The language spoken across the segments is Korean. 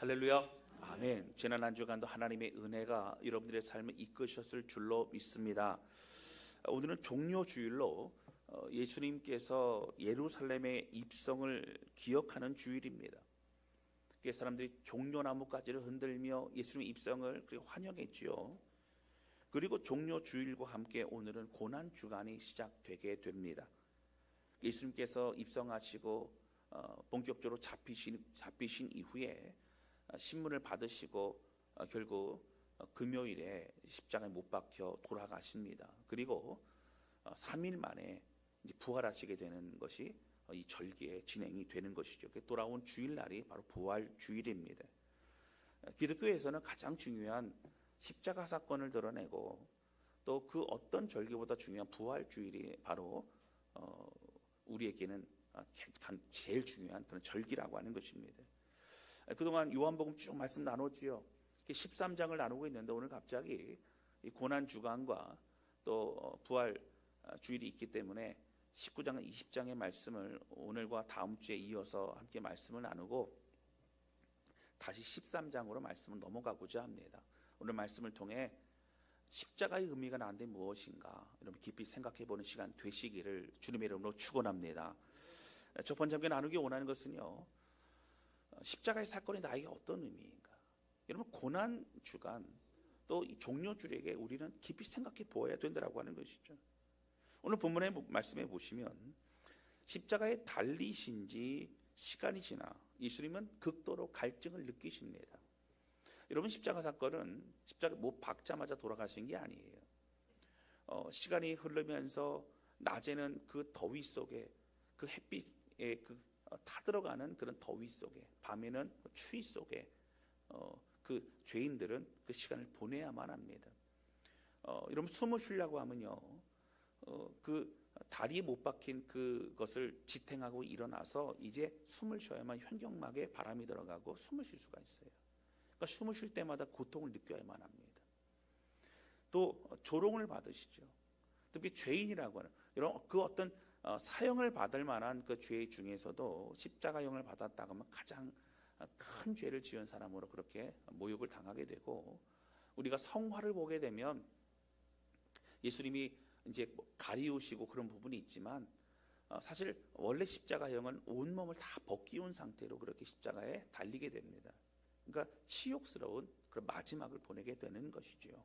할렐루야. 아멘. 지난 한 주간도 하나님의 은혜가 여러분들의 삶을 이끄셨을 줄로 믿습니다. 오늘은 종료주일로 예수님께서 예루살렘의 입성을 기억하는 주일입니다. 사람들이 종려나무가지를 흔들며 예수님의 입성을 환영했지요. 그리고 종료주일과 함께 오늘은 고난주간이 시작되게 됩니다. 예수님께서 입성하시고 본격적으로 잡히신 이후에 신문을 받으시고 결국 금요일에 십자가에 못 박혀 돌아가십니다. 그리고 3일 만에 이제 부활하시게 되는 것이 이 절기에 진행이 되는 것이죠. 돌아온 주일날이 바로 부활주일입니다. 기독교에서는 가장 중요한 십자가 사건을 드러내고 또 그 어떤 절기보다 중요한 부활주일이 바로 우리에게는 제일 중요한 그런 절기라고 하는 것입니다. 그동안 요한복음 쭉 말씀 나눴지요. 13장을 나누고 있는데 오늘 갑자기 이 고난주간과 또 부활주일이 있기 때문에 19장 20장의 말씀을 오늘과 다음 주에 이어서 함께 말씀을 나누고 다시 13장으로 말씀을 넘어가고자 합니다. 오늘 말씀을 통해 십자가의 의미가 나한테 무엇인가 여러분 깊이 생각해보는 시간 되시기를 주님의 이름으로 축원합니다. 첫 번째 함께 나누기 원하는 것은요, 십자가의 사건이 나에게 어떤 의미인가. 여러분 고난주간 또 이 종료주일에게 우리는 깊이 생각해 보아야 된다고 하는 것이죠. 오늘 본문의 말씀해 보시면 십자가에 달리신 지 시간이 지나 예수님은 극도로 갈증을 느끼십니다. 여러분 십자가 사건은 십자가 못 박자마자 돌아가신 게 아니에요. 시간이 흐르면서 낮에는 그 더위 속에 그 햇빛에 타들어가는 그런 더위 속에 밤에는 추위 속에 그 죄인들은 그 시간을 보내야만 합니다. 여러분 숨을 쉬려고 하면요, 그 다리에 못 박힌 그것을 지탱하고 일어나서 이제 숨을 쉬어야만 횡격막에 바람이 들어가고 숨을 쉴 수가 있어요. 그러니까 숨을 쉴 때마다 고통을 느껴야만 합니다. 또 조롱을 받으시죠. 특히 죄인이라고 하는 이런 그 어떤 사형을 받을 만한 그 죄 중에서도 십자가형을 받았다고 하면 가장 큰 죄를 지은 사람으로 그렇게 모욕을 당하게 되고, 우리가 성화를 보게 되면 예수님이 이제 가리우시고 그런 부분이 있지만 사실 원래 십자가형은 온몸을 다 벗기운 상태로 그렇게 십자가에 달리게 됩니다. 그러니까 치욕스러운 그런 마지막을 보내게 되는 것이죠.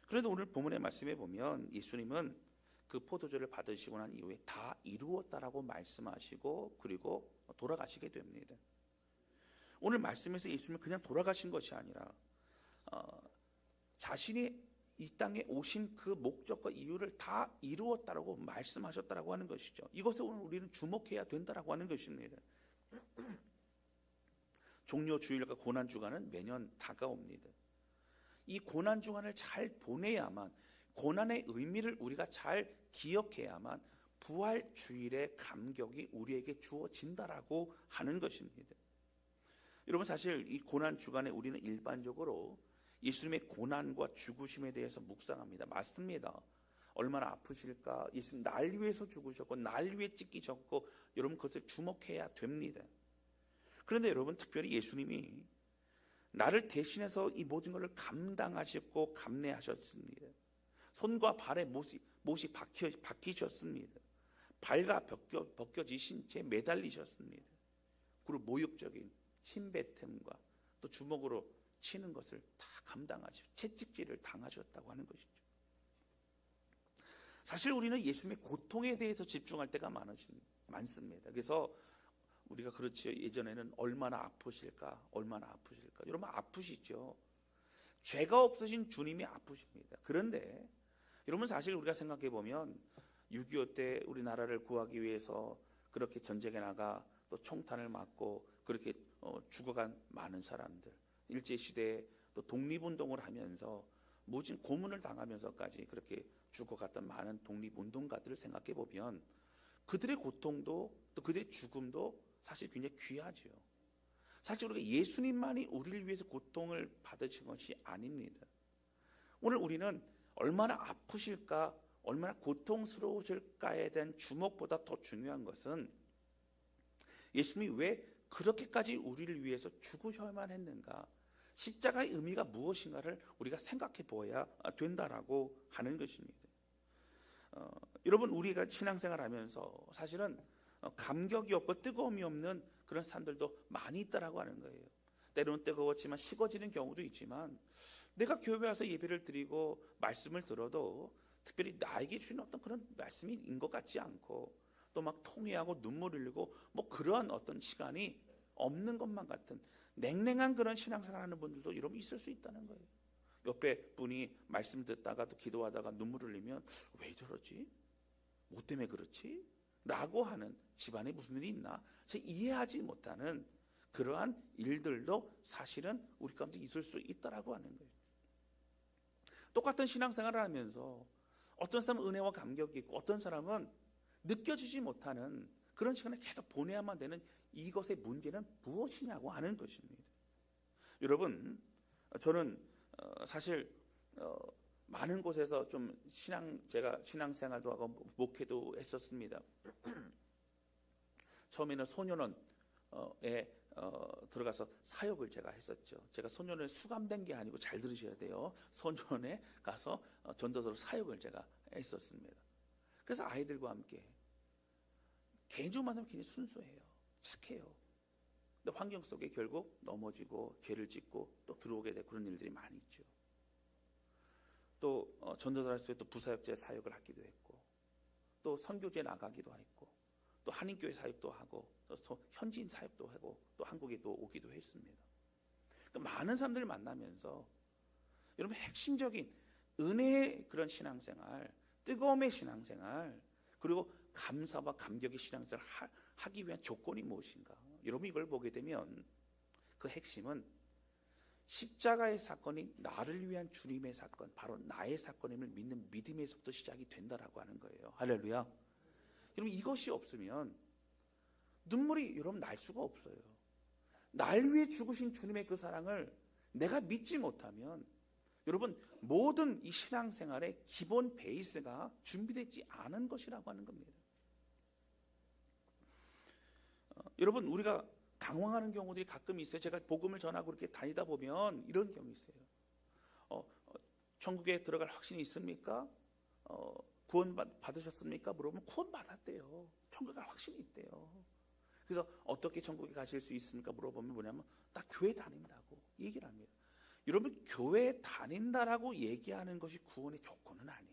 그런데 오늘 본문의 말씀에 보면 예수님은 그 포도주를 받으시고 난 이후에 다 이루었다라고 말씀하시고 그리고 돌아가시게 됩니다. 오늘 말씀에서 예수님은 그냥 돌아가신 것이 아니라 자신이 이 땅에 오신 그 목적과 이유를 다 이루었다라고 말씀하셨다라고 하는 것이죠. 이것에 오늘 우리는 주목해야 된다라고 하는 것입니다. 종료주일과 고난주간은 매년 다가옵니다. 이 고난주간을 잘 보내야만, 고난의 의미를 우리가 잘 기억해야만 부활주일의 감격이 우리에게 주어진다라고 하는 것입니다. 여러분 사실 이 고난주간에 우리는 일반적으로 예수님의 고난과 죽으심에 대해서 묵상합니다. 맞습니다. 얼마나 아프실까. 예수님 날 위해서 죽으셨고 날 위해 찢기셨고 여러분 그것을 주목해야 됩니다. 그런데 여러분 특별히 예수님이 나를 대신해서 이 모든 것을 감당하셨고 감내하셨습니다. 손과 발에 못이 박히셨습니다. 발가 벗겨지신 채 매달리셨습니다. 그리고 모욕적인 침뱉음과 또 주먹으로 치는 것을 다 감당하시고 채찍질을 당하셨다고 하는 것이죠. 사실 우리는 예수님의 고통에 대해서 집중할 때가 많습니다. 그래서 우리가 그렇죠. 예전에는 얼마나 아프실까, 얼마나 아프실까. 여러분 아프시죠. 죄가 없으신 주님이 아프십니다. 그런데 여러분 사실 우리가 생각해 보면 6.25 때 우리나라를 구하기 위해서 그렇게 전쟁에 나가 또 총탄을 맞고 그렇게 죽어간 많은 사람들, 일제시대에 또 독립운동을 하면서 모진 고문을 당하면서까지 그렇게 죽어갔던 많은 독립운동가들을 생각해 보면 그들의 고통도 또 그들의 죽음도 사실 굉장히 귀하죠. 사실 우리가 예수님만이 우리를 위해서 고통을 받으신 것이 아닙니다. 오늘 우리는 얼마나 아프실까, 얼마나 고통스러우실까에 대한 주목보다 더 중요한 것은 예수님이 왜 그렇게까지 우리를 위해서 죽으셔야만 했는가? 십자가의 의미가 무엇인가를 우리가 생각해 보아야 된다라고 하는 것입니다. 여러분, 우리가 신앙생활하면서 사실은 감격이 없고 뜨거움이 없는 그런 사람들도 많이 있다라고 하는 거예요. 때로는 뜨거웠지만 식어지는 경우도 있지만, 내가 교회 와서 예배를 드리고 말씀을 들어도 특별히 나에게 주는 어떤 그런 말씀인 것 같지 않고, 또 막 통회하고 눈물 흘리고 뭐 그러한 어떤 시간이 없는 것만 같은 냉랭한 그런 신앙생활하는 분들도 여러분 있을 수 있다는 거예요. 옆에 분이 말씀 듣다가 또 기도하다가 눈물 흘리면 왜 저러지? 뭐 때문에 그렇지? 라고 하는, 집안에 무슨 일이 있나? 이해하지 못하는 그러한 일들도 사실은 우리 가운데 있을 수 있다라고 하는 거예요. 똑같은 신앙생활을 하면서 어떤 사람은 은혜와 감격이 있고 어떤 사람은 느껴지지 못하는 그런 시간을 계속 보내야만 되는 이것의 문제는 무엇이냐고 하는 것입니다. 여러분, 저는 사실 많은 곳에서 좀 제가 신앙생활도 하고 목회도 했었습니다. 처음에는 소년원에 들어가서 사역을 제가 했었죠. 제가 소년원에 수감된 게 아니고, 잘 들으셔야 돼요. 소년원에 가서 전도서로 사역을 제가 했었습니다. 그래서 아이들과 함께 개인적으로 만나면 굉장히 순수해요. 착해요. 근데 환경 속에 결국 넘어지고 죄를 짓고 또 들어오게 되고 그런 일들이 많이 있죠. 또 전도사를 할 때 또 부사역제 사역을 하기도 했고, 또 선교제 나가기도 했고, 또 한인교회 사역도 하고, 또 현지인 사역도 하고, 또 한국에 또 오기도 했습니다. 많은 사람들을 만나면서 여러분, 핵심적인 은혜의 그런 신앙생활, 뜨거움의 신앙생활, 그리고 감사와 감격의 신앙생활을 하기 위한 조건이 무엇인가? 여러분, 이걸 보게 되면 그 핵심은 십자가의 사건이 나를 위한 주님의 사건, 바로 나의 사건임을 믿는 믿음에서부터 시작이 된다라고 하는 거예요. 할렐루야. 여러분, 이것이 없으면 눈물이 여러분 날 수가 없어요. 날 위해 죽으신 주님의 그 사랑을 내가 믿지 못하면 여러분, 모든 이 신앙생활의 기본 베이스가 준비되지 않은 것이라고 하는 겁니다. 여러분, 우리가 당황하는 경우들이 가끔 있어요. 제가 복음을 전하고 이렇게 다니다 보면 이런 경우 있어요. 천국에 들어갈 확신이 있습니까? 구원 받으셨습니까? 물어보면 구원 받았대요. 천국에 갈 확신이 있대요. 그래서 어떻게 천국에 가실 수 있습니까? 물어보면 뭐냐면 나 교회 다닌다고 얘기를 합니다. 여러분, 교회 다닌다라고 얘기하는 것이 구원의 조건은 아니에요.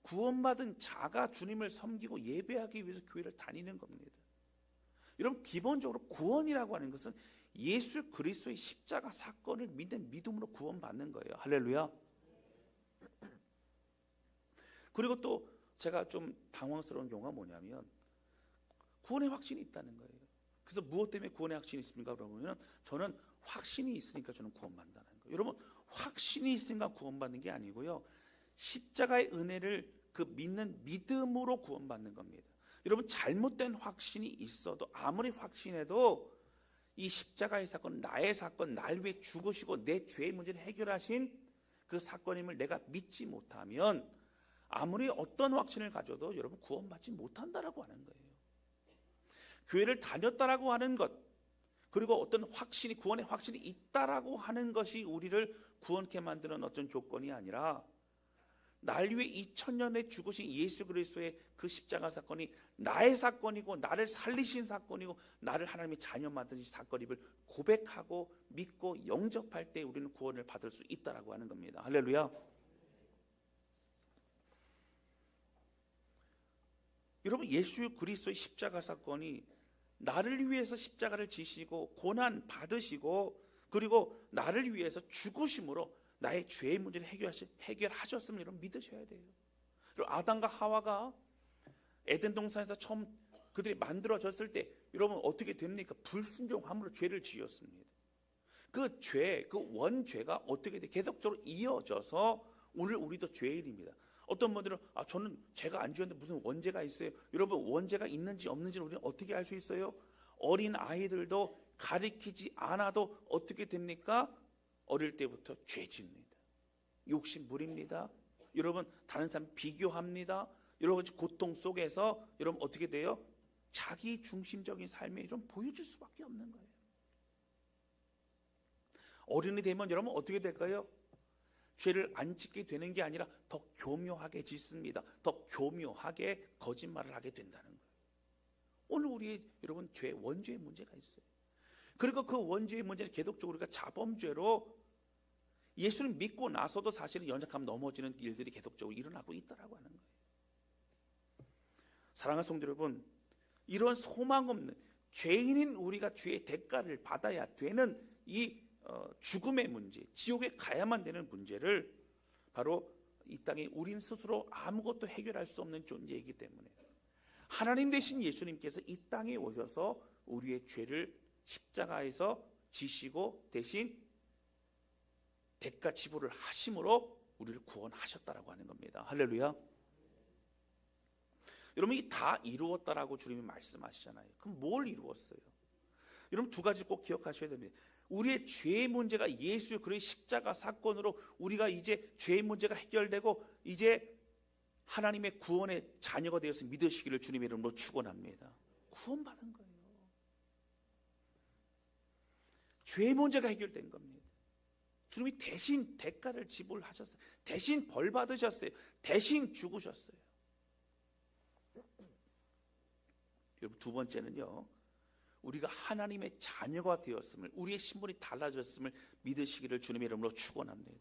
구원받은 자가 주님을 섬기고 예배하기 위해서 교회를 다니는 겁니다. 여러분, 기본적으로 구원이라고 하는 것은 예수 그리스도의 십자가 사건을 믿는 믿음으로 구원받는 거예요. 할렐루야. 그리고 또 제가 좀 당황스러운 경우가 뭐냐면 구원의 확신이 있다는 거예요. 그래서 무엇 때문에 구원의 확신이 있습니까? 그러면 저는 확신이 있으니까 저는 구원받는다는 거예요. 여러분, 확신이 있으니까 구원받는 게 아니고요, 십자가의 은혜를 그 믿는 믿음으로 구원받는 겁니다. 여러분, 잘못된 확신이 있어도, 아무리 확신해도 이 십자가의 사건, 나의 사건, 날 위해 죽으시고 내 죄의 문제를 해결하신 그 사건임을 내가 믿지 못하면 아무리 어떤 확신을 가져도 여러분 구원받지 못한다라고 하는 거예요. 교회를 다녔다라고 하는 것, 그리고 어떤 확신이, 구원의 확신이 있다라고 하는 것이 우리를 구원케 만드는 어떤 조건이 아니라, 날 위해 2000년에 죽으신 예수 그리스도의 그 십자가 사건이 나의 사건이고, 나를 살리신 사건이고, 나를 하나님의 자녀 만드신 사건임을 고백하고 믿고 영접할 때 우리는 구원을 받을 수 있다라고 하는 겁니다. 할렐루야. 여러분, 예수 그리스도의 십자가 사건이 나를 위해서 십자가를 지시고 고난 받으시고, 그리고 나를 위해서 죽으심으로 나의 죄의 문제를 해결하셨음을 여러분 믿으셔야 돼요. 그리고 아담과 하와가 에덴 동산에서 처음 그들이 만들어졌을 때 여러분 어떻게 됩니까? 불순종함으로 죄를 지었습니다. 그 죄, 그 원죄가 어떻게 돼? 계속적으로 이어져서 오늘 우리도 죄인입니다. 어떤 분들은 저는 죄가 안 지었는데 무슨 원죄가 있어요? 여러분, 원죄가 있는지 없는지는 우리는 어떻게 알 수 있어요? 어린 아이들도 가리키지 않아도 어떻게 됩니까? 어릴 때부터 죄 짓습니다. 욕심 부립니다. 여러분, 다른 사람 비교합니다. 여러 가지 고통 속에서 여러분 어떻게 돼요? 자기 중심적인 삶에 좀 보여질 수밖에 없는 거예요. 어른이 되면 여러분 어떻게 될까요? 죄를 안 짓게 되는 게 아니라 더 교묘하게 짓습니다. 더 교묘하게 거짓말을 하게 된다는 거예요. 오늘 우리 여러분 죄 원죄의 문제가 있어요. 그리고 그 원죄의 문제는 계속적으로 우리가 자범죄로 예수를 믿고 나서도 사실은 연약하면 넘어지는 일들이 계속적으로 일어나고 있다라고 하는 거예요. 사랑하는 성도 여러분, 이런 소망 없는 죄인인 우리가 죄의 대가를 받아야 되는 이 죽음의 문제, 지옥에 가야만 되는 문제를 바로 이 땅에 우린 스스로 아무것도 해결할 수 없는 존재이기 때문에 하나님 대신 예수님께서 이 땅에 오셔서 우리의 죄를 십자가에서 지시고 대신 대가 지불을 하심으로 우리를 구원하셨다라고 하는 겁니다. 할렐루야. 여러분 이 다 이루었다라고 주님이 말씀하시잖아요. 그럼 뭘 이루었어요? 여러분 두 가지 꼭 기억하셔야 됩니다. 우리의 죄의 문제가 예수 그리스도의 십자가 사건으로 우리가 이제 죄의 문제가 해결되고 이제 하나님의 구원의 자녀가 되어서 믿으시기를 주님의 이름으로 축원합니다. 구원받은 거예요. 죄의 문제가 해결된 겁니다. 주님이 대신 대가를 지불하셨어요. 대신 벌 받으셨어요. 대신 죽으셨어요. 여러분 두 번째는요, 우리가 하나님의 자녀가 되었음을, 우리의 신분이 달라졌음을 믿으시기를 주님의 이름으로 축원합니다.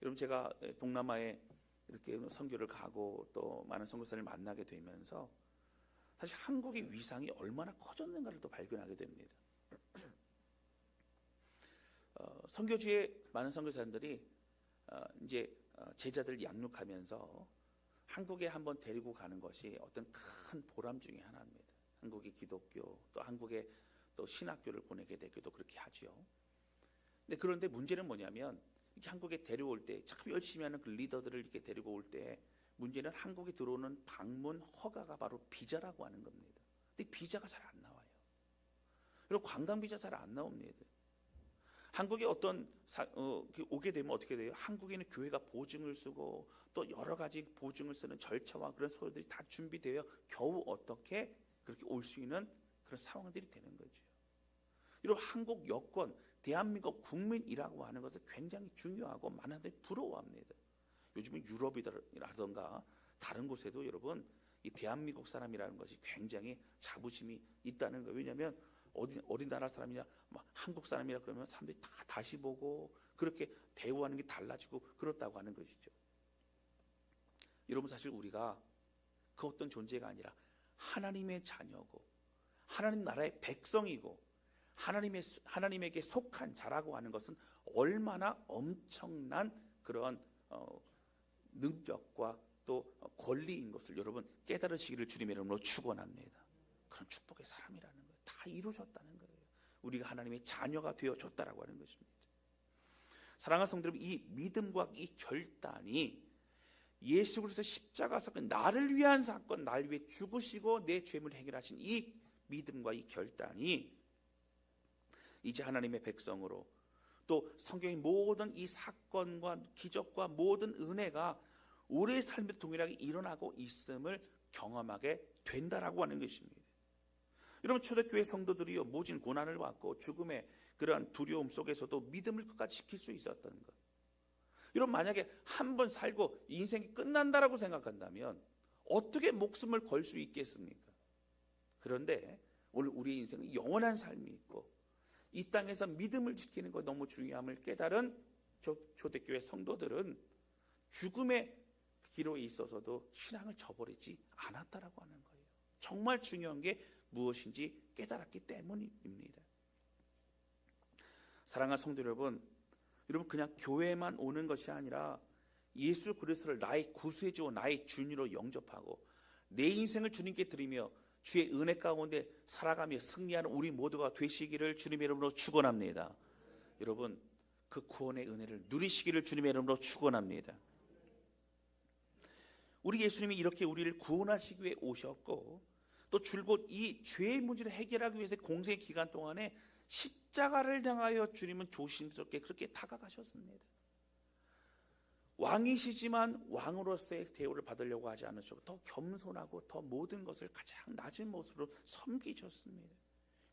여러분 제가 동남아에 이렇게 선교를 가고 또 많은 선교사를 만나게 되면서 사실 한국의 위상이 얼마나 커졌는가를 또 발견하게 됩니다. 선교지에 많은 선교사들이 이제 제자들 양육하면서 한국에 한번 데리고 가는 것이 어떤 큰 보람 중에 하나입니다. 한국의 기독교 또 한국의 또 신학교를 보내게 되기도 그렇게 하죠. 그런데 문제는 뭐냐면 이렇게 한국에 데려올 때 참 열심히 하는 그 리더들을 이렇게 데리고 올 때 문제는 한국에 들어오는 방문 허가가 바로 비자라고 하는 겁니다. 근데 비자가 잘 안 나와요. 그리고 관광 비자 잘 안 나옵니다. 한국에 오게 되면 어떻게 돼요? 한국에는 교회가 보증을 쓰고 또 여러 가지 보증을 쓰는 절차와 그런 소리들이 다 준비되어 겨우 어떻게 그렇게 올 수 있는 그런 상황들이 되는 거죠. 여러분 한국 여권, 대한민국 국민이라고 하는 것은 굉장히 중요하고 많은 사람들이 부러워합니다. 요즘은 유럽이라든가 다른 곳에도 여러분 이 대한민국 사람이라는 것이 굉장히 자부심이 있다는 거예요. 왜냐하면 어디 나라 사람이냐, 한국 사람이라 그러면 사람들이 다 다시 보고 그렇게 대우하는 게 달라지고 그렇다고 하는 것이죠. 여러분 사실 우리가 그 어떤 존재가 아니라 하나님의 자녀고 하나님 나라의 백성이고 하나님에게 속한 자라고 하는 것은 얼마나 엄청난 그런 능력과 또 권리인 것을 여러분 깨달으시기를 주님의 이름으로 축원합니다. 그런 축복의 사람이라는 거예요. 다 이루셨다는 거예요. 우리가 하나님의 자녀가 되어졌다라고 하는 것입니다. 사랑하는 성도 여러분, 이 믿음과 이 결단이 예수 그리스도 십자가 사건, 나를 위한 사건, 나를 위해 죽으시고 내 죄를 해결하신 이 믿음과 이 결단이 이제 하나님의 백성으로 또 성경의 모든 이 사건과 기적과 모든 은혜가 우리의 삶에 동일하게 일어나고 있음을 경험하게 된다라고 하는 것입니다. 여러분 초대교회 성도들이요 모진 고난을 받고 죽음의 그러한 두려움 속에서도 믿음을 끝까지 지킬 수 있었던 것. 여러분 만약에 한 번 살고 인생이 끝난다라고 생각한다면 어떻게 목숨을 걸 수 있겠습니까? 그런데 오늘 우리의 인생은 영원한 삶이 있고 이 땅에서 믿음을 지키는 것 너무 중요함을 깨달은 초대교회 성도들은 죽음의 기로에 있어서도 신앙을 저버리지 않았다라고 하는 거예요. 정말 중요한 게 무엇인지 깨달았기 때문입니다. 사랑하는 성도 여러분, 여러분 그냥 교회만 오는 것이 아니라 예수 그리스도를 나의 구세주와 나의 주님으로 영접하고 내 인생을 주님께 드리며 주의 은혜 가운데 살아가며 승리하는 우리 모두가 되시기를 주님의 이름으로 축원합니다. 여러분 그 구원의 은혜를 누리시기를 주님의 이름으로 축원합니다. 우리 예수님이 이렇게 우리를 구원하시기 위해 오셨고 또 줄곧 이 죄의 문제를 해결하기 위해서 공생 기간 동안에 십자가를 향하여 주님은 조심스럽게 그렇게 다가가셨습니다. 왕이시지만 왕으로서의 대우를 받으려고 하지 않으시고 더 겸손하고 더 모든 것을 가장 낮은 모습으로 섬기셨습니다.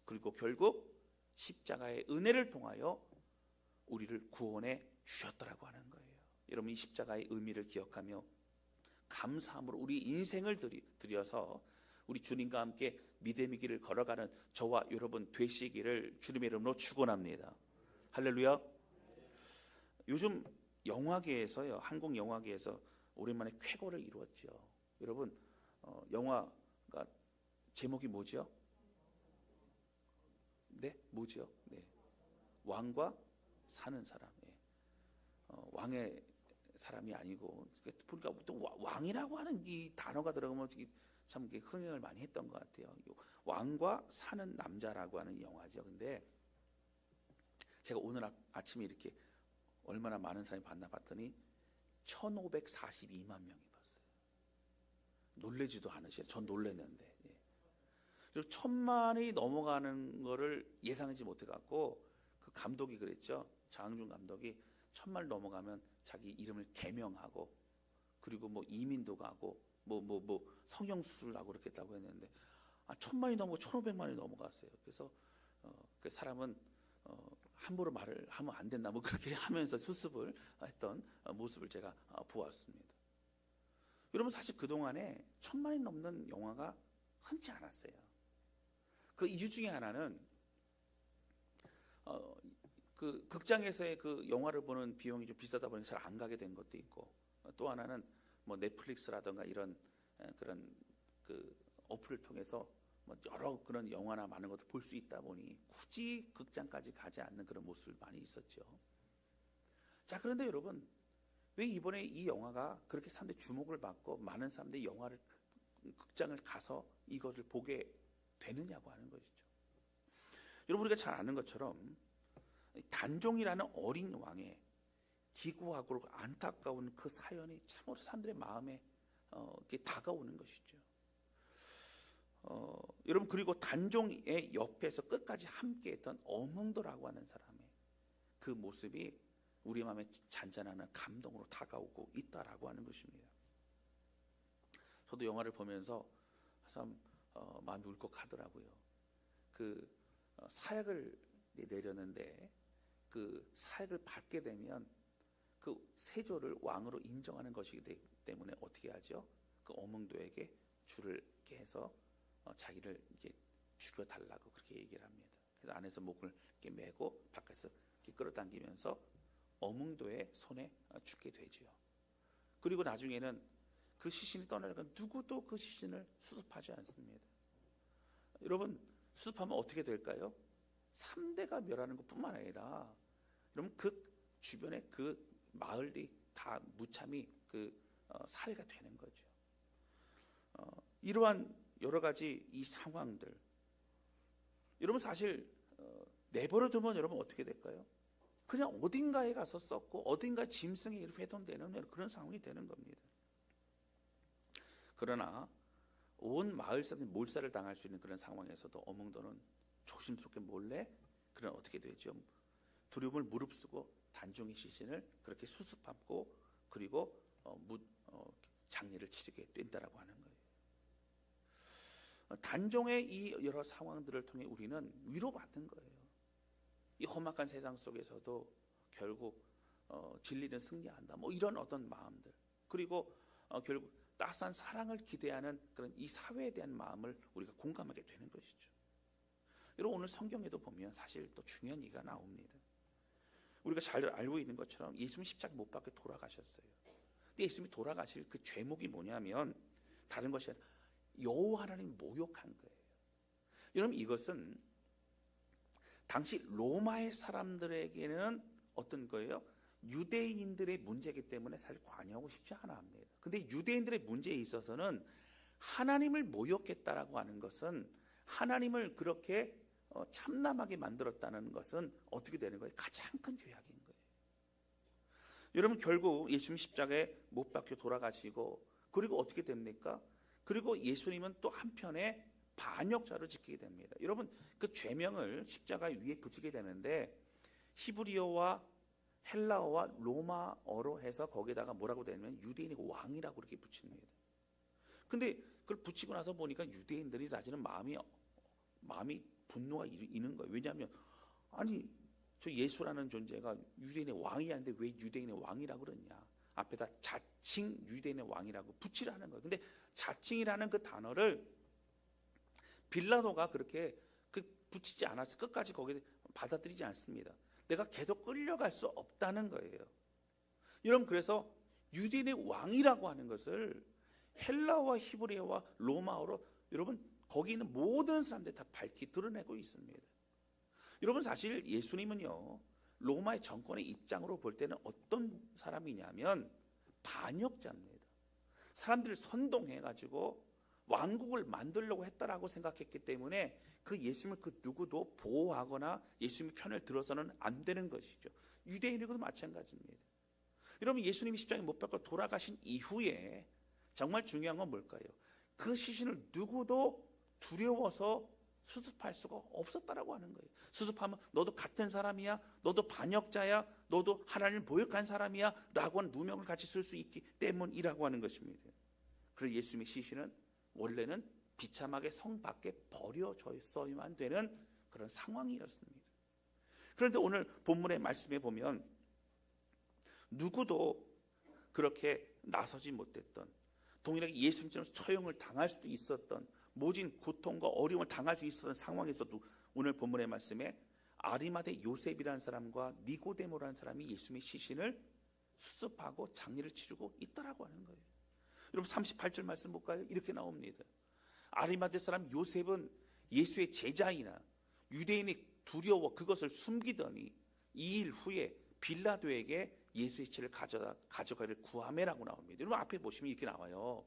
그리고 결국 십자가의 은혜를 통하여 우리를 구원해 주셨더라고 하는 거예요. 여러분, 이 십자가의 의미를 기억하며 감사함으로 우리 인생을 들여서 우리 주님과 함께 믿음의 길을 걸어가는 저와 여러분 되시기를 주님의 이름으로 축원합니다. 할렐루야. 요즘 영화계에서요, 한국 영화계에서 오랜만에 쾌거를 이루었죠. 여러분, 영화가 제목이 뭐죠? 네, 뭐죠? 네, 왕과 사는 사람. 왕의 사람이 아니고, 그러니까 또 왕이라고 하는 이 단어가 들어가면 참 흥행을 많이 했던 것 같아요. 왕과 사는 남자라고 하는 영화죠. 근데 제가 오늘 아침에 이렇게 얼마나 많은 사람이 봤나 봤더니 1542만 명이 봤어요. 놀래지도 않으세요. 전 놀랐는데. 그리고 1000만이 넘어가는 거를 예상하지 못해갖고 그 감독이 그랬죠. 장항준 감독이 1000만을 넘어가면 자기 이름을 개명하고 그리고 뭐 이민도 가고 뭐 성형수술을 하고 그렇겠다고 했는데 1000만이 넘고 1500만이 넘어갔어요. 그래서 그 사람은 함부로 말을 하면 안 된다 뭐 그렇게 하면서 수습을 했던 모습을 제가 보았습니다. 여러분, 사실 그동안에 1000만이 넘는 영화가 흔치 않았어요. 그 이유 중에 하나는 그 극장에서의 그 영화를 보는 비용이 좀 비싸다 보니까 잘 안 가게 된 것도 있고, 또 하나는 뭐 넷플릭스라든가 이런 그런 그 어플을 통해서 뭐 여러 그런 영화나 많은 것도 볼 수 있다 보니 굳이 극장까지 가지 않는 그런 모습이 많이 있었죠. 자, 그런데 여러분, 왜 이번에 이 영화가 그렇게 사람들의 주목을 받고 많은 사람들이 영화를 극장을 가서 이것을 보게 되느냐고 하는 것이죠. 여러분, 우리가 잘 아는 것처럼 단종이라는 어린 왕의 기구하고 안타까운 그 사연이 참으로 사람들의 마음에 이렇게 다가오는 것이죠. 여러분, 그리고 단종의 옆에서 끝까지 함께했던 어몽도라고 하는 사람의 그 모습이 우리 마음에 잔잔한 감동으로 다가오고 있다라고 하는 것입니다. 저도 영화를 보면서 참 마음이 울컥하더라고요. 그 사약을 내렸는데 그 사약을 받게 되면 그 세조를 왕으로 인정하는 것이기 때문에 어떻게 하죠? 그 어몽도에게 줄을 이렇게 해서 자기를 이제 죽여달라고 그렇게 얘기를 합니다. 그래서 안에서 목을 이렇게 메고 밖에서 이렇게 끌어당기면서 어몽도의 손에 죽게 되지요. 그리고 나중에는 그 시신이 떠나니까 누구도 그 시신을 수습하지 않습니다. 여러분, 수습하면 어떻게 될까요? 3대가 멸하는 것뿐만 아니라 여러분 그 주변에 그 마을이 다 무참히 살해가 되는 거죠. 이러한 여러 가지 이 상황들, 여러분 사실 내버려 두면 여러분 어떻게 될까요? 그냥 어딘가에 가서 썩고 어딘가 짐승에 회동되는 그런 상황이 되는 겁니다. 그러나 온 마을 사람들이 몰살을 당할 수 있는 그런 상황에서도 어몽도는 조심스럽게 몰래 그런 어떻게 되죠? 두려움을 무릅쓰고 단종의 시신을 그렇게 수습하고 그리고 장례를 치르게 된다라고 하는 거예요. 단종의 이 여러 상황들을 통해 우리는 위로받는 거예요. 이 험악한 세상 속에서도 결국 진리는 승리한다. 뭐 이런 어떤 마음들, 그리고 결국 따스한 사랑을 기대하는 그런 이 사회에 대한 마음을 우리가 공감하게 되는 것이죠. 여러분, 오늘 성경에도 보면 사실 또 중요한 얘기가 나옵니다. 우리가 잘 알고 있는 것처럼 예수님 십자가 못 박혀 돌아가셨어요. 근데 예수님이 돌아가실 그 죄목이 뭐냐면 다른 것이 아니라 여호와 하나님 모욕한 거예요. 여러분, 이것은 당시 로마의 사람들에게는 어떤 거예요? 유대인들의 문제이기 때문에 사실 관여하고 싶지 않아 합니다. 근데 유대인들의 문제에 있어서는 하나님을 모욕했다라고 하는 것은 하나님을 그렇게 참남하게 만들었다는 것은 어떻게 되는 거예요? 가장 큰 죄악인 거예요. 여러분, 결국 예수님 십자가에 못 박혀 돌아가시고 그리고 어떻게 됩니까? 그리고 예수님은 또 한편에 반역자로 지키게 됩니다. 여러분, 그 죄명을 십자가 위에 붙이게 되는데 히브리어와 헬라어와 로마어로 해서 거기다가 뭐라고 되냐면 유대인의 왕이라고 그렇게 붙입니다. 근데 그걸 붙이고 나서 보니까 유대인들이 사실은 마음이 분노가 있는 거예요. 왜냐하면 아니 저 예수라는 존재가 유대인의 왕이 아닌데 왜 유대인의 왕이라고 그러냐. 앞에다 자칭 유대인의 왕이라고 붙이라는 거예요. 근데 자칭이라는 그 단어를 빌라도가 그렇게 붙이지 않았어. 끝까지 거기에 받아들이지 않습니다. 내가 계속 끌려갈 수 없다는 거예요. 여러분, 그래서 유대인의 왕이라고 하는 것을 헬라어와 히브리어와 로마어로 여러분 거기 있는 모든 사람들이 다 밝히 드러내고 있습니다. 여러분, 사실 예수님은요 로마의 정권의 입장으로 볼 때는 어떤 사람이냐면 반역자입니다. 사람들을 선동해가지고 왕국을 만들려고 했다라고 생각했기 때문에 그 예수님을 그 누구도 보호하거나 예수님의 편을 들어서는 안 되는 것이죠. 유대인에게도 마찬가지입니다. 여러분, 예수님이 십자가에 못 박혀 돌아가신 이후에 정말 중요한 건 뭘까요? 그 시신을 누구도 두려워서 수습할 수가 없었다라고 하는 거예요. 수습하면 너도 같은 사람이야, 너도 반역자야, 너도 하나님을 모욕한 사람이야 라고 하는 누명을 같이 쓸 수 있기 때문이라고 하는 것입니다. 그래서 예수님의 시신은 원래는 비참하게 성 밖에 버려졌어야만 되는 그런 상황이었습니다. 그런데 오늘 본문의 말씀에 보면 누구도 그렇게 나서지 못했던, 동일하게 예수님처럼 처형을 당할 수도 있었던, 모진 고통과 어려움을 당할 수 있었던 상황에서도 오늘 본문의 말씀에 아리마대 요셉이라는 사람과 니고데모라는 사람이 예수님의 시신을 수습하고 장례를 치르고 있더라고 하는 거예요. 여러분, 38절 말씀 볼까요? 이렇게 나옵니다. 아리마대 사람 요셉은 예수의 제자이나 유대인이 두려워 그것을 숨기더니 2일 후에 빌라도에게 예수의 시체를 가져가기를 구하매라고 나옵니다. 여러분, 앞에 보시면 이렇게 나와요.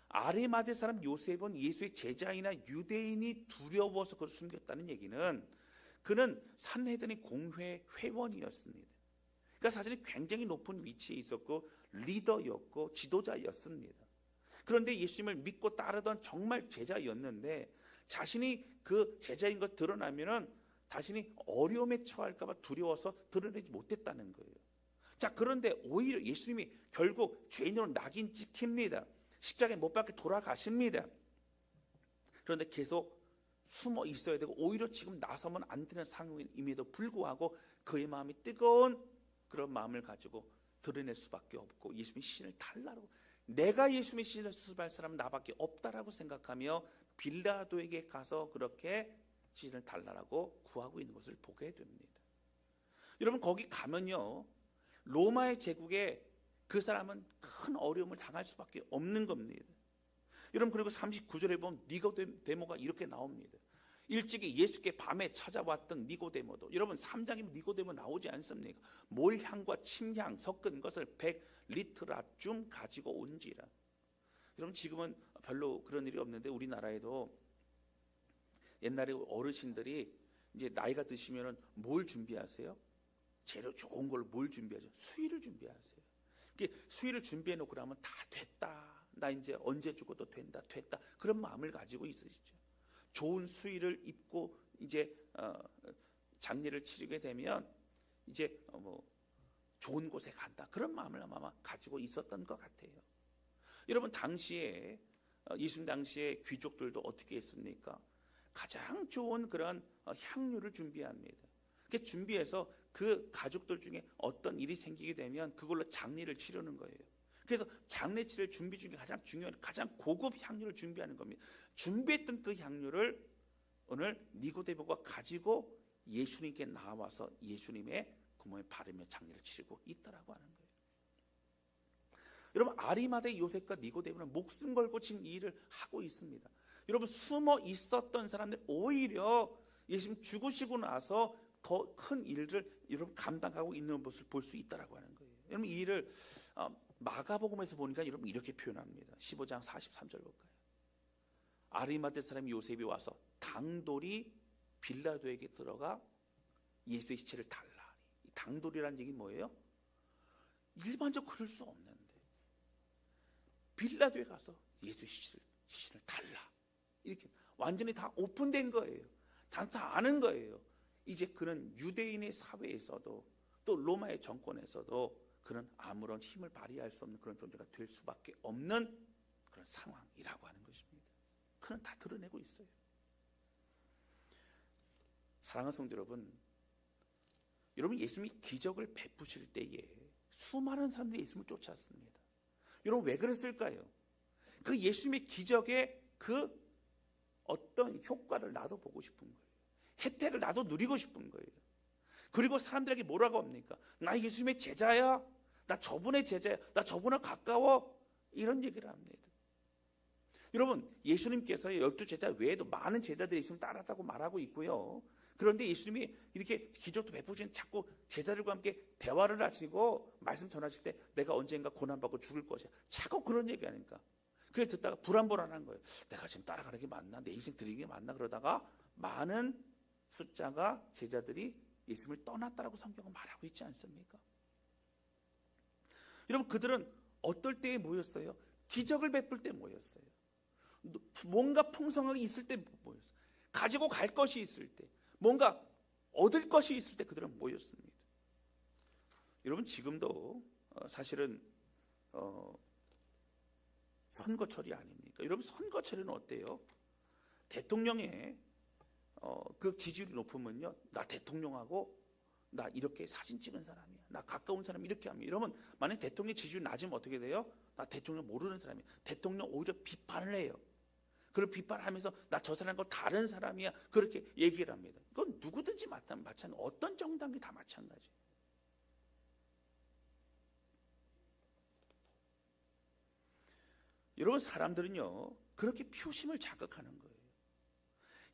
아리마대 사람 요셉은 예수의 제자이나 유대인이 두려워서 그걸 숨겼다는 얘기는 그는 산헤드린 공회 회원이었습니다. 그러니까 사실은 굉장히 높은 위치에 있었고 리더였고 지도자였습니다. 그런데 예수님을 믿고 따르던 정말 제자였는데 자신이 그 제자인 것 드러나면은 자신이 어려움에 처할까 봐 두려워서 드러내지 못했다는 거예요. 자, 그런데 오히려 예수님이 결국 죄인으로 낙인 찍힙니다. 십자가에 못 박혀 돌아가십니다. 그런데 계속 숨어 있어야 되고 오히려 지금 나서면 안 되는 상황임에도 불구하고 그의 마음이 뜨거운 그런 마음을 가지고 드러낼 수밖에 없고 예수님의 시신을 달라고, 내가 예수님의 시신을 수습할 사람은 나밖에 없다라고 생각하며 빌라도에게 가서 그렇게 시신을 달라고 구하고 있는 것을 보게 됩니다. 여러분, 거기 가면요 로마의 제국에 그 사람은 큰 어려움을 당할 수밖에 없는 겁니다. 여러분, 그리고 39절에 보면 니고데모가 이렇게 나옵니다. 일찍이 예수께 밤에 찾아왔던 니고데모도, 여러분 3장이면 니고데모 나오지 않습니까? 몰향과 침향 섞은 것을 100리트라쯤 가지고 온지라. 여러분, 지금은 별로 그런 일이 없는데 우리나라에도 옛날에 어르신들이 이제 나이가 드시면은 뭘 준비하세요? 재료 좋은 걸 뭘 준비하죠? 수의를 준비하세요. 수의를 준비해 놓고 나면 다 됐다, 나 이제 언제 죽어도 된다, 됐다, 그런 마음을 가지고 있으시죠. 좋은 수의를 입고 이제 장례를 치르게 되면 이제 좋은 곳에 간다, 그런 마음을 아마 가지고 있었던 것 같아요. 여러분, 당시에 예수님 당시에 귀족들도 어떻게 했습니까? 가장 좋은 그런 향료를 준비합니다. 그렇게 준비해서 그 가족들 중에 어떤 일이 생기게 되면 그걸로 장례를 치르는 거예요. 그래서 장례 치를 준비 중에 가장 중요한, 가장 고급 향료를 준비하는 겁니다. 준비했던 그 향료를 오늘 니고데모가 가지고 예수님께 나와서 예수님의 구멍에 바르며 장례를 치르고 있더라고 하는 거예요. 여러분, 아리마대 요셉과 니고데모는 목숨 걸고 지금 이 일을 하고 있습니다. 여러분, 숨어 있었던 사람들 오히려 예수님 죽으시고 나서 더 큰 일을 여러분 감당하고 있는 모습을 볼 수 있다라고 하는 거예요. 여러분, 이 일을 마가복음에서 보니까 여러분 이렇게 표현합니다. 15장 43절 볼까요? 아리마대 사람 요셉이 와서 당돌이 빌라도에게 들어가 예수의 시체를 달라. 당돌이라는 얘기 뭐예요? 일반적으로 그럴 수 없는데 빌라도에 가서 예수의 시신을 달라, 이렇게 완전히 다 오픈된 거예요. 다 아는 거예요. 이제 그는 유대인의 사회에서도 또 로마의 정권에서도 그는 아무런 힘을 발휘할 수 없는 그런 존재가 될 수밖에 없는 그런 상황이라고 하는 것입니다. 그는 다 드러내고 있어요. 사랑하는 성도 여러분, 예수님이 기적을 베푸실 때에 수많은 사람들이 예수님을 쫓아왔습니다. 여러분 왜 그랬을까요? 그 예수님의 기적의 그 어떤 효과를 나도 보고 싶은 거예요. 혜택을 나도 누리고 싶은 거예요. 그리고 사람들에게 뭐라고 합니까? 나 예수님의 제자야. 나 저분의 제자야. 나 저분과 가까워. 이런 얘기를 합니다. 여러분 예수님께서 12제자 외에도 많은 제자들이 예수님 따랐다고 말하고 있고요. 그런데 예수님이 이렇게 기적도 베푸시는 자꾸 제자들과 함께 대화를 하시고 말씀 전하실 때 내가 언젠가 고난받고 죽을 것이야. 자꾸 그런 얘기 하니까 그게 듣다가 불안불안한 거예요. 내가 지금 따라가는 게 맞나? 내 인생 드리는 게 맞나? 그러다가 많은 숫자가 제자들이 예수님을 떠났다라고 성경은 말하고 있지 않습니까? 여러분 그들은 어떨 때에 모였어요? 기적을 베풀 때 모였어요. 뭔가 풍성하게 있을 때 모였어요. 가지고 갈 것이 있을 때, 뭔가 얻을 것이 있을 때 그들은 모였습니다. 여러분 지금도 사실은 선거철이 아닙니까? 여러분 선거철에는 어때요? 대통령의 그 지지율이 높으면요, 나 대통령하고 나 이렇게 사진 찍은 사람이야, 나 가까운 사람 이렇게 합니다. 여러분 만약 대통령 지지율이 낮으면 어떻게 돼요? 나 대통령 모르는 사람이야. 대통령 오히려 비판을 해요. 그걸 비판하면서 나 저 사람과 다른 사람이야 그렇게 얘기를 합니다. 그건 누구든지 마찬가지, 어떤 정당이 다 마찬가지. 여러분 사람들은요 그렇게 표심을 자극하는 거예요.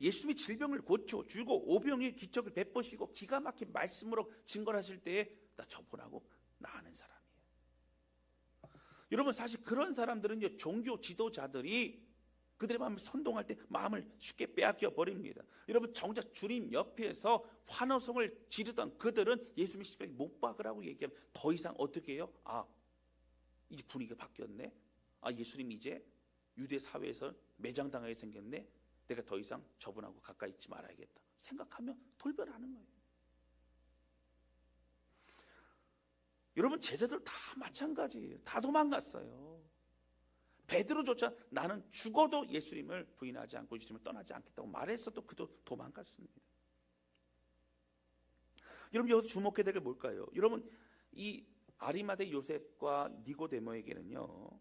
예수님이 질병을 고쳐주고 오병이의 기적을 베푸시고 기가 막힌 말씀으로 증거를 하실 때에 나 저분하고 나 아는 사람이에요. 여러분 사실 그런 사람들은요 종교 지도자들이 그들의 마음을 선동할 때 마음을 쉽게 빼앗겨 버립니다. 여러분 정작 주님 옆에서 환호성을 지르던 그들은 예수님의 십자가에 못 박으라고 얘기하면 더 이상 어떻게 해요? 이제 분위기가 바뀌었네. 예수님이 이제 유대 사회에서 매장당하게 생겼네. 내가 더 이상 저분하고 가까이 있지 말아야겠다 생각하면 돌변하는 거예요. 여러분 제자들 다 마찬가지예요. 다 도망갔어요. 베드로조차 나는 죽어도 예수님을 부인하지 않고 예수님을 떠나지 않겠다고 말했어도 그도 도망갔습니다. 여러분 여기서 주목해야 될 게 뭘까요? 여러분 이 아리마대 요셉과 니고데모에게는요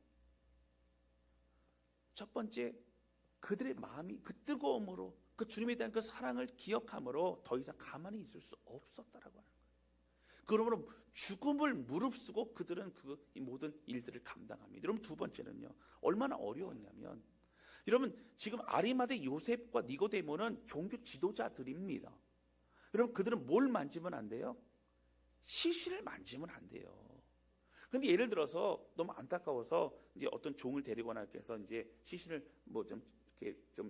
첫 번째 그들의 마음이 그 뜨거움으로 그 주님에 대한 그 사랑을 기억함으로 더 이상 가만히 있을 수 없었다라고 하는 거예요. 그러므로 죽음을 무릅쓰고 그들은 이 모든 일들을 감당합니다. 여러분 두 번째는요 얼마나 어려웠냐면 여러분 지금 아리마대 요셉과 니고데모는 종교 지도자들입니다. 여러분 그들은 뭘 만지면 안 돼요? 시신을 만지면 안 돼요. 근데 예를 들어서 너무 안타까워서 이제 어떤 종을 데리거나 이렇게 해서 이제 시신을 뭐 좀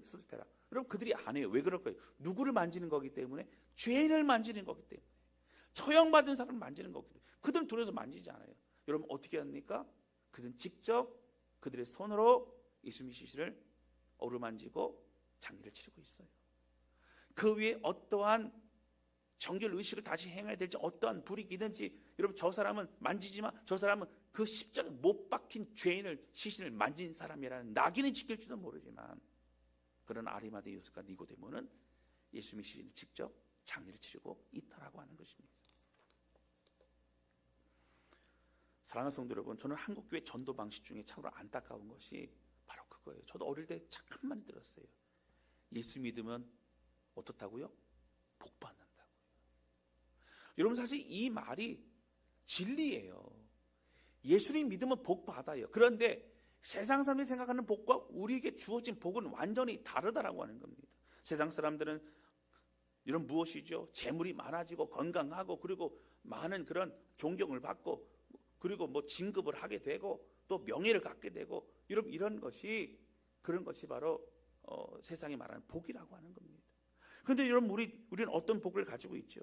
수습해라. 여러분 그들이 안 해요. 왜 그럴까요? 누구를 만지는 거기 때문에, 죄인을 만지는 거기 때문에, 처형받은 사람을 만지는 거기 때문에 그들은 둘이서 만지지 않아요. 여러분 어떻게 합니까? 그들은 직접 그들의 손으로 예수님의 시신을 어루만지고 장례를 치르고 있어요. 그 위에 어떠한 정결 의식을 다시 행해야 될지 어떠한 불이익이든지 여러분 저 사람은 만지지만 저 사람은 그 십자가에 못 박힌 죄인을 시신을 만진 사람이라는 낙인을 지킬지도 모르지만 그런 아리마대 요셉과 니고데모는 예수님의 시신을 직접 장례를 치르고 이탈하고 하는 것입니다. 사랑하는 성도 여러분, 저는 한국교회 전도 방식 중에 참으로 안타까운 것이 바로 그거예요. 저도 어릴 때 참 한 마디 들었어요. 예수 믿으면 어떻다고요? 복 받는다고요. 여러분 사실 이 말이 진리예요. 예수님 믿으면 복 받아요. 그런데 세상 사람이 생각하는 복과 우리에게 주어진 복은 완전히 다르다라고 하는 겁니다. 세상 사람들은 이런 무엇이죠? 재물이 많아지고 건강하고 그리고 많은 그런 존경을 받고 그리고 뭐 진급을 하게 되고 또 명예를 갖게 되고 이런 것이 그런 것이 바로 세상이 말하는 복이라고 하는 겁니다. 그런데 여러분 우리는 어떤 복을 가지고 있죠?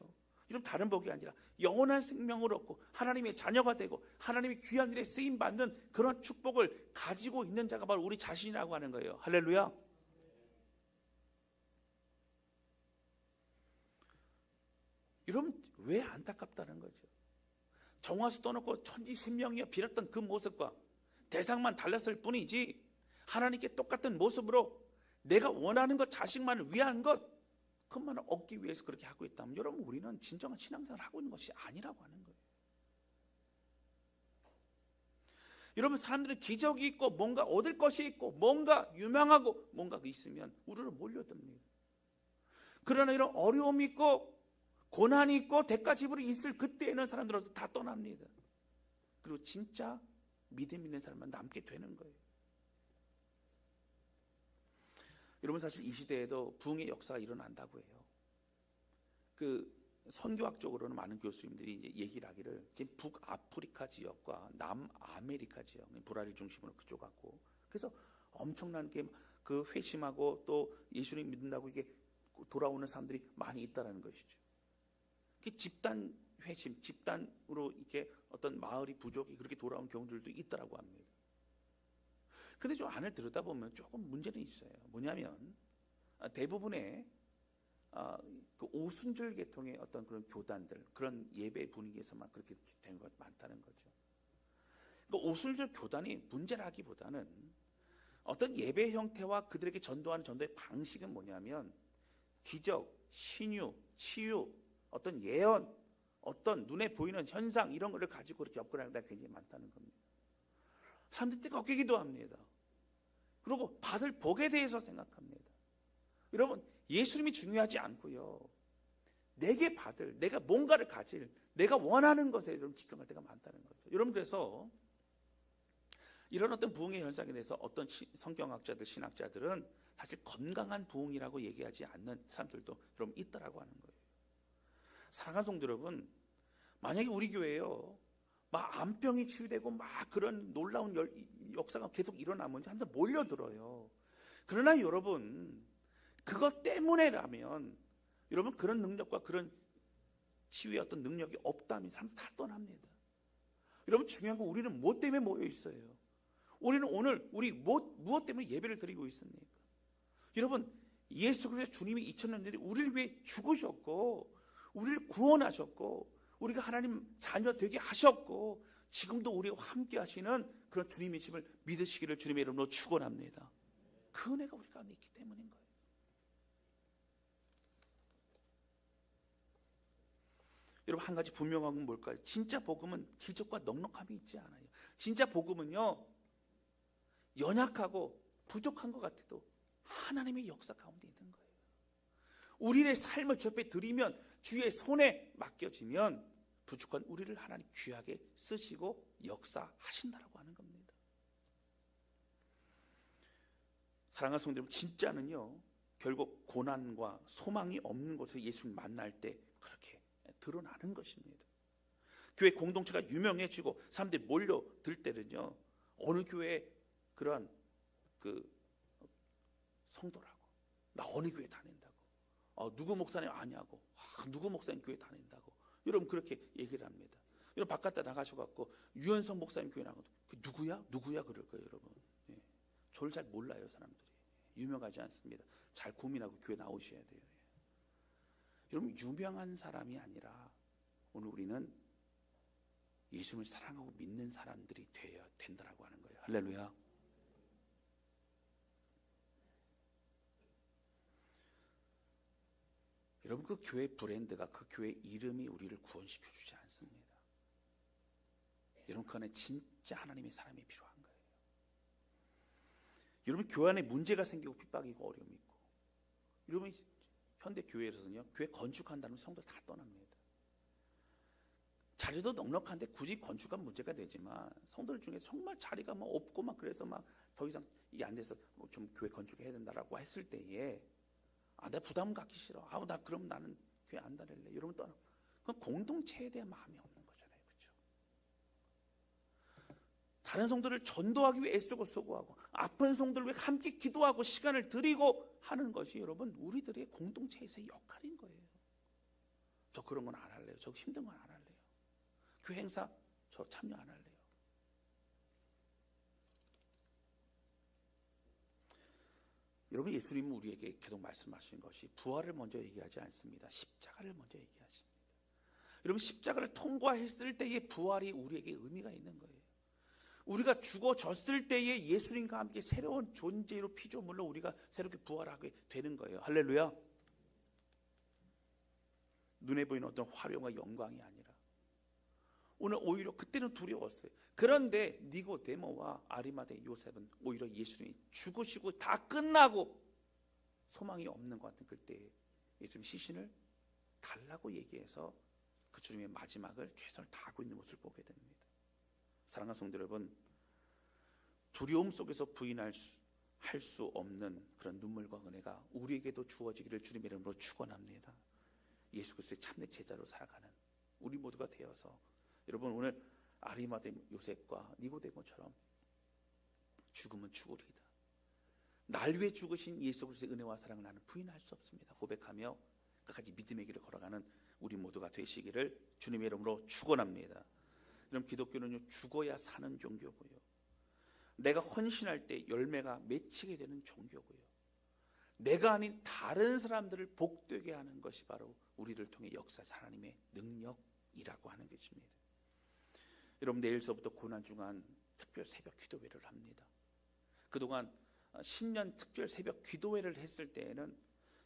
이런 다른 복이 아니라 영원한 생명을 얻고 하나님의 자녀가 되고 하나님의 귀한 일에 쓰임 받는 그런 축복을 가지고 있는 자가 바로 우리 자신이라고 하는 거예요. 할렐루야. 여러분 왜 안타깝다는 거죠? 정화수 떠놓고 천지신명이여 빌었던 그 모습과 대상만 달랐을 뿐이지 하나님께 똑같은 모습으로 내가 원하는 것, 자식만을 위한 것, 그것만을 얻기 위해서 그렇게 하고 있다면 여러분, 우리는 진정한 신앙생활을 하고 있는 것이 아니라고 하는 거예요. 여러분, 사람들은 기적이 있고 뭔가 얻을 것이 있고 뭔가 유명하고 뭔가 있으면 우리로 몰려듭니다. 그러나 이런 어려움이 있고 고난이 있고 대가 지불이 있을 그때에는 사람들은 다 떠납니다. 그리고 진짜 믿음 있는 사람만 남게 되는 거예요. 여러분, 사실 이 시대에도 부흥의 역사가 일어난다고 해요. 그 선교학적으로는 많은 교수님들이 이제 얘기를 하기를 지금 북아프리카 지역과 남아메리카 지역, 브라질 중심으로 그쪽 같고, 그래서 엄청난 게 그 회심하고 또 예수님 믿는다고 이게 돌아오는 사람들이 많이 있다라는 것이죠. 그 집단 회심, 집단으로 이렇게 어떤 마을이 부족이 그렇게 돌아온 경우들도 있다라고 합니다. 근데 좀 안을 들여다보면 조금 문제는 있어요. 뭐냐면 대부분의 그 오순절 계통의 어떤 그런 교단들, 그런 예배 분위기에서만 그렇게 된 것 많다는 거죠. 그러니까 오순절 교단이 문제라기보다는 어떤 예배 형태와 그들에게 전도하는 전도의 방식은 뭐냐면 기적, 신유, 치유, 어떤 예언, 어떤 눈에 보이는 현상 이런 거를 가지고 이렇게 접근하는 게 굉장히 많다는 겁니다. 사람들이 뜨겁게 기도합니다. 그리고 받을 복에 대해서 생각합니다. 여러분, 예수님이 중요하지 않고요, 내게 받을, 내가 뭔가를 가질, 내가 원하는 것에 여러분 집중할 때가 많다는 거죠. 여러분, 그래서 이런 어떤 부흥의 현상에 대해서 어떤 성경학자들, 신학자들은 사실 건강한 부흥이라고 얘기하지 않는 사람들도 여러분 있다라고 하는 거예요. 사랑하는 성도 여러분, 만약에 우리 교회에요 막 암병이 치유되고 막 그런 놀라운 역사가 계속 일어나면 사람들 몰려들어요. 그러나 여러분, 그것 때문에라면 여러분 그런 능력과 그런 치유의 어떤 능력이 없다면 사람들 다 떠납니다. 여러분, 중요한 건 우리는 뭐 때문에 모여 있어요? 우리는 오늘 우리 무엇 때문에 예배를 드리고 있습니까? 여러분, 예수 그리스도 주님이 2000년 전에 우리를 위해 죽으셨고 우리를 구원하셨고 우리가 하나님 자녀 되게 하셨고 지금도 우리와 함께 하시는 그런 주님이심을 믿으시기를 주님의 이름으로 축원합니다. 그 은혜가 우리 가운데 있기 때문인 거예요. 여러분, 한 가지 분명한 건 뭘까요? 진짜 복음은 기적과 넉넉함이 있지 않아요. 진짜 복음은요, 연약하고 부족한 것 같아도 하나님의 역사 가운데 있는 거예요. 우리의 삶을 주 앞에 드리면, 주의 손에 맡겨지면 부족한 우리를 하나님 귀하게 쓰시고 역사하신다라고 하는 겁니다. 사랑하는 성도 여러분, 진짜는요 결국 고난과 소망이 없는 곳에 예수님 만날 때 그렇게 드러나는 것입니다. 교회 공동체가 유명해지고 사람들이 몰려들 때는요, 어느 교회에 그러한 그 성도라고, 나 어느 교회 다닌다고, 누구 목사님 아냐고, 누구 목사님 교회 다닌다고, 여러분 그렇게 얘기를 합니다. 여러분 바깥에 나가셔갖고 유현성 목사님 교회 나가도 누구야 그럴 거예요. 여러분, 저를 잘 몰라요. 사람들이 유명하지 않습니다. 잘 고민하고 교회 나오셔야 돼요. 여러분, 유명한 사람이 아니라 오늘 우리는 예수님을 사랑하고 믿는 사람들이 되어야 된다라고 하는 거예요. 할렐루야. 여러분, 그 교회 브랜드가, 그 교회 이름이 우리를 구원시켜 주지 않습니다. 여러분, 그 안에 진짜 하나님의 사람이 필요한 거예요. 여러분, 교회 안에 문제가 생기고 핍박이고 어려움이 있고, 여러분 현대 교회에서는요, 교회 건축한다는 성도 다 떠납니다. 자리도 넉넉한데 굳이 건축한 문제가 되지만 성도들 중에 정말 자리가 막 없고 막 그래서 막 더 이상 이게 안 돼서 좀 교회 건축해야 된다라고 했을 때에 나 부담 갖기 싫어. 나 그럼 나는 교회 안 다닐래. 여러분 떠나. 그건 공동체에 대한 마음이 없는 거잖아요, 그렇죠? 다른 성도를 전도하기 위해 애쓰고 수고하고 아픈 성도를 위해 함께 기도하고 시간을 드리고 하는 것이 여러분 우리들의 공동체에서의 역할인 거예요. 저 그런 건 안 할래요. 저 힘든 건 안 할래요. 교회 행사 저 참여 안 할래요. 여러분, 예수님은 우리에게 계속 말씀하시는 것이 부활을 먼저 얘기하지 않습니다. 십자가를 먼저 얘기하십니다. 여러분, 십자가를 통과했을 때의 부활이 우리에게 의미가 있는 거예요. 우리가 죽어졌을 때에 예수님과 함께 새로운 존재로 피조물로 우리가 새롭게 부활하게 되는 거예요. 할렐루야. 눈에 보이는 어떤 화려와 영광이 아니라 오늘 오히려 그때는 두려웠어요. 그런데 니고데모와 아리마대 요셉은 오히려 예수님이 죽으시고 다 끝나고 소망이 없는 것 같은 그때 예수님 시신을 달라고 얘기해서 그 주님의 마지막을 최선을 다하고 있는 모습을 보게 됩니다. 사랑하는 성도 여러분, 두려움 속에서 부인할 수 없는 그런 눈물과 은혜가 우리에게도 주어지기를 주님의 이름으로 축원합니다. 예수 그리스도의 참된 제자로 살아가는 우리 모두가 되어서 여러분, 오늘 아리마대 요셉과 니고데모처럼 죽음은 죽으리이다. 날 위해 죽으신 예수 그리스도의 은혜와 사랑을 나는 부인할 수 없습니다. 고백하며 끝까지 믿음의 길을 걸어가는 우리 모두가 되시기를 주님의 이름으로 축원합니다. 여러분, 기독교는 죽어야 사는 종교고요, 내가 헌신할 때 열매가 맺히게 되는 종교고요, 내가 아닌 다른 사람들을 복되게 하는 것이 바로 우리를 통해 역사하신 하나님의 능력이라고 하는 것입니다. 여러분, 내일서부터 고난중간 특별 새벽 기도회를 합니다. 그동안 신년 특별 새벽 기도회를 했을 때에는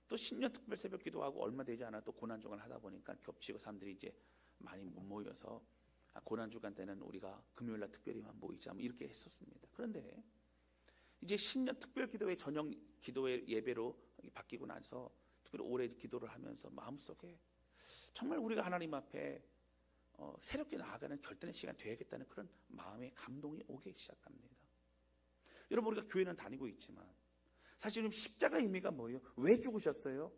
또 신년 특별 새벽 기도하고 얼마 되지 않아 또 고난중간 하다 보니까 겹치고 사람들이 이제 많이 못 모여서 고난주간 때는 우리가 금요일날 특별히만 모이자 이렇게 했었습니다. 그런데 이제 신년 특별 기도회 저녁 기도회 예배로 바뀌고 나서 특별히 오래 기도를 하면서 마음속에 정말 우리가 하나님 앞에 새롭게 나아가는 결단의 시간이 되야겠다는 그런 마음의 감동이 오기 시작합니다. 여러분, 우리가 교회는 다니고 있지만 사실은 십자가 의미가 뭐예요? 왜 죽으셨어요?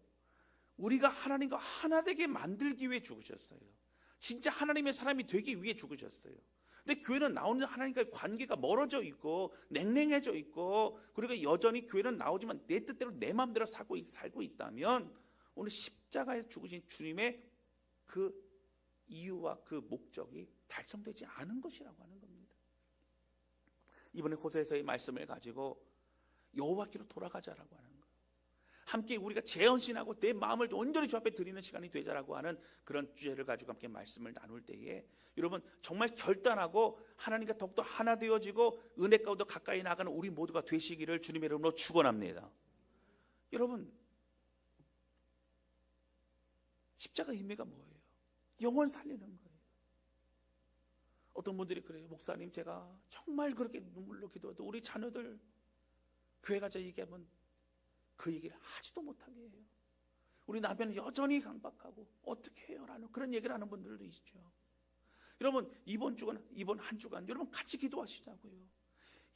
우리가 하나님과 하나 되게 만들기 위해 죽으셨어요. 진짜 하나님의 사람이 되기 위해 죽으셨어요. 근데 교회는 나오는 하나님과의 관계가 멀어져 있고 냉랭해져 있고, 그리고 여전히 교회는 나오지만 내 뜻대로 내 마음대로 살고 있다면 오늘 십자가에서 죽으신 주님의 그 이유와 그 목적이 달성되지 않은 것이라고 하는 겁니다. 이번에 호세서의 말씀을 가지고 여호와께로 돌아가자라고 하는 거예요. 함께 우리가 재헌신하고 내 마음을 온전히 주 앞에 드리는 시간이 되자라고 하는 그런 주제를 가지고 함께 말씀을 나눌 때에 여러분, 정말 결단하고 하나님과 더욱더 하나 되어지고 은혜 가운데 가까이 나가는 우리 모두가 되시기를 주님의 이름으로 축원합니다. 여러분, 십자가 의미가 뭐예요? 영혼 살리는 거예요. 어떤 분들이 그래요. 목사님, 제가 정말 그렇게 눈물로 기도해도 우리 자녀들 교회 가자 얘기하면 그 얘기를 하지도 못하게 해요. 우리 남편은 여전히 강박하고 어떻게 해요? 라는 그런 얘기를 하는 분들도 있죠. 여러분, 이번 한 주간 여러분 같이 기도하시자고요.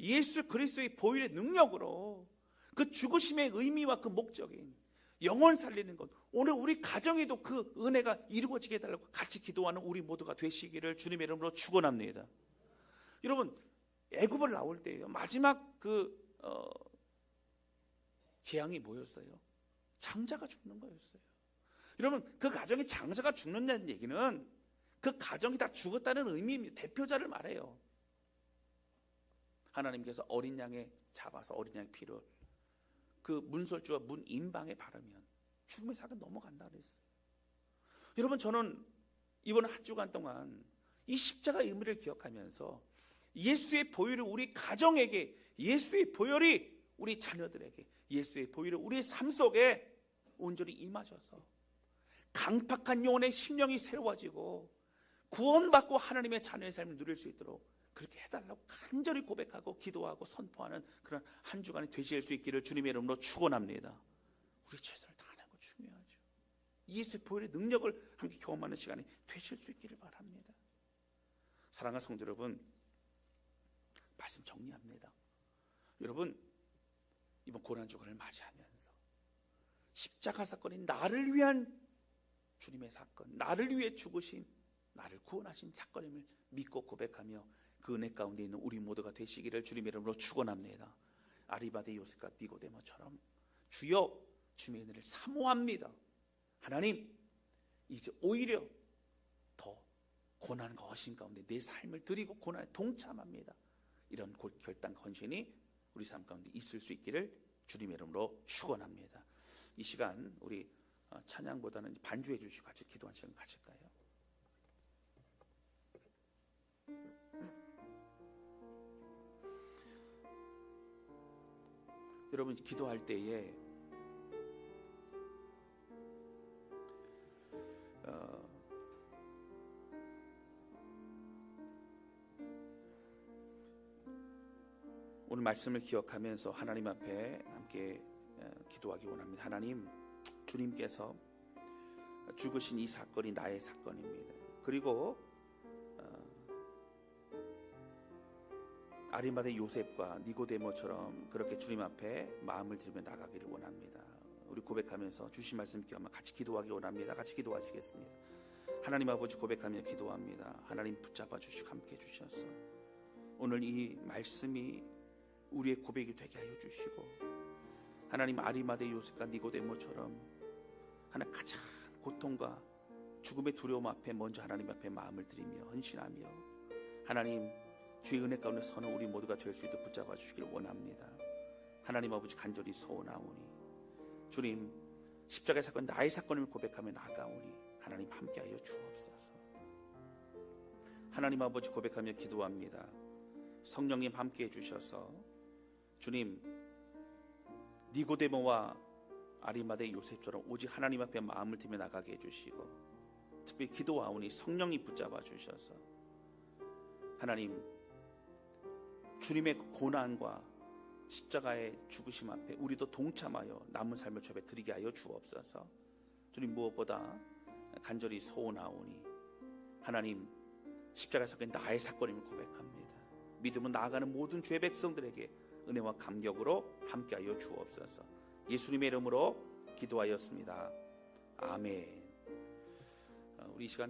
예수 그리스도의 보혈의 능력으로 그 죽으심의 의미와 그 목적인 영혼 살리는 것, 오늘 우리 가정에도 그 은혜가 이루어지게 해달라고 같이 기도하는 우리 모두가 되시기를 주님의 이름으로 축원합니다. 여러분, 애굽을 나올 때요, 마지막 재앙이 뭐였어요? 장자가 죽는 거였어요. 여러분, 그 가정에 장자가 죽는다는 얘기는 그 가정이 다 죽었다는 의미입니다. 대표자를 말해요. 하나님께서 어린 양에 잡아서 어린 양의 피를 그 문설주와 문인방에 바르면 죽음의 사가 넘어간다 그랬어요. 여러분, 저는 이번 한 주간 동안 이 십자가의 의미를 기억하면서 예수의 보혈이 우리 가정에게, 예수의 보혈이 우리 자녀들에게, 예수의 보혈이 우리의 삶 속에 온전히 임하셔서 강팍한 영혼의 심령이 새로워지고 구원받고 하나님의 자녀의 삶을 누릴 수 있도록 그렇게 해달라고 간절히 고백하고 기도하고 선포하는 그런 한 주간이 되실 수 있기를 주님의 이름으로 축원합니다. 우리 최선을 다하는 거 중요하죠. 예수의 보혈의 능력을 함께 경험하는 시간이 되실 수 있기를 바랍니다. 사랑하는 성도 여러분, 말씀 정리합니다. 여러분, 이번 고난주간을 맞이하면서 십자가 사건이 나를 위한 주님의 사건, 나를 위해 죽으신, 나를 구원하신 사건임을 믿고 고백하며 그 은혜 가운데 있는 우리 모두가 되시기를 주님의 이름으로 축원합니다. 아리마대 요셉과 니고데모처럼 주여, 주님의 은혜를 사모합니다. 하나님, 이제 오히려 더 고난과 허심 가운데 내 삶을 드리고 고난에 동참합니다. 이런 결단 헌신이 우리 삶 가운데 있을 수 있기를 주님의 이름으로 축원합니다. 이 시간 우리 찬양보다는 반주해 주시고 같이 기도하는 시간 가질까요? 여러분 기도할 때에 오늘 말씀을 기억하면서 하나님 앞에 함께 기도하기 원합니다. 하나님, 주님께서 죽으신 이 사건이 나의 사건입니다. 그리고 아리마대 요셉과 니고데모처럼 그렇게 주님 앞에 마음을 들며 나가기를 원합니다. 우리 고백하면서 주신 말씀 기억하면 같이 기도하기 원합니다. 같이 기도하시겠습니다. 하나님 아버지, 고백하며 기도합니다. 하나님 붙잡아 주시고 함께 해주셔서 오늘 이 말씀이 우리의 고백이 되게 하여 주시고, 하나님 아리마대 요셉과 니고데모처럼 하나님 가장 고통과 죽음의 두려움 앞에 먼저 하나님 앞에 마음을 드리며 헌신하며 하나님 주의 은혜 가운데 서는 우리 모두가 될 수 있도록 붙잡아 주시기를 원합니다. 하나님 아버지, 간절히 소원하오니 주님, 십자가의 사건 나의 사건임을 고백하며 나아가오니 하나님 함께하여 주옵소서. 하나님 아버지, 고백하며 기도합니다. 성령님 함께해 주셔서 주님, 니고데모와 아리마대 요셉처럼 오직 하나님 앞에 마음을 들며 나가게 해주시고, 특별히 기도하오니 성령님 붙잡아 주셔서 하나님 주님의 고난과 십자가의 죽으심 앞에 우리도 동참하여 남은 삶을 주 앞에 드리게 하여 주옵소서. 주님, 무엇보다 간절히 소원하오니 하나님 십자가의 사건이 나의 사건임을 고백합니다. 믿음은 나아가는 모든 죄 백성들에게 은혜와 감격으로 함께하여 주옵소서. 예수님의 이름으로 기도하였습니다. 아멘. 우리 이 시간